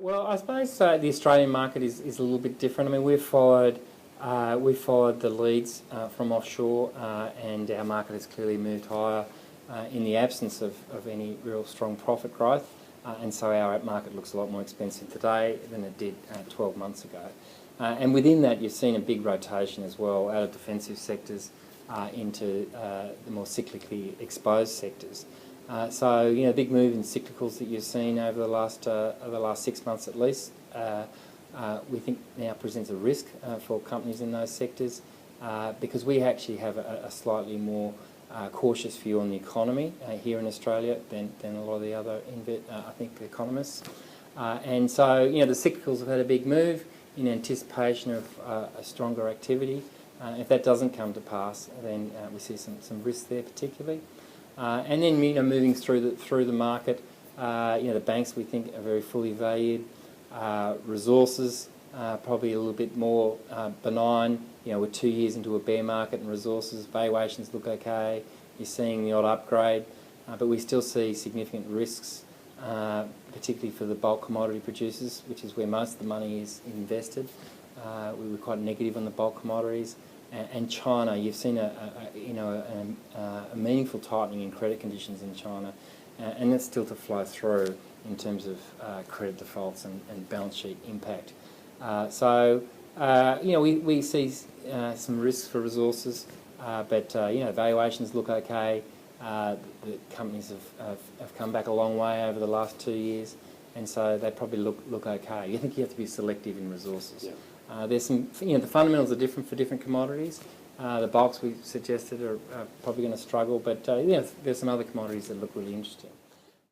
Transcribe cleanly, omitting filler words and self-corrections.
Well, I suppose the Australian market is a little bit different. I mean, we've followed the leads from offshore, and our market has clearly moved higher in the absence of any real strong profit growth, and so our market looks a lot more expensive today than it did 12 months ago. And within that, you've seen a big rotation as well out of defensive sectors into the more cyclically exposed sectors. So, you know, big move in cyclicals that you've seen over the last 6 months at least, we think now presents a risk for companies in those sectors because we actually have a slightly more cautious view on the economy here in Australia than a lot of the other, I think, economists. And so, you know, the cyclicals have had a big move in anticipation of a stronger activity. If that doesn't come to pass, then we see some risks there particularly. And then, you know, moving through the market, you know, the banks we think are very fully valued. Resources probably a little bit more benign. You know, we're 2 years into a bear market, and resources valuations look okay. You're seeing the odd upgrade, but we still see significant risks, particularly for the bulk commodity producers, which is where most of the money is invested. We were quite negative on the bulk commodities. And China, you've seen a meaningful tightening in credit conditions in China, and that's still to flow through in terms of credit defaults and balance sheet impact. So, you know, we see some risks for resources, but you know, valuations look okay. The companies have come back a long way over the last 2 years, and so they probably look okay. I think you have to be selective in resources. Yeah. There's some, you know, the fundamentals are different for different commodities. The bulks we suggested are probably going to struggle, but you know, there's some other commodities that look really interesting.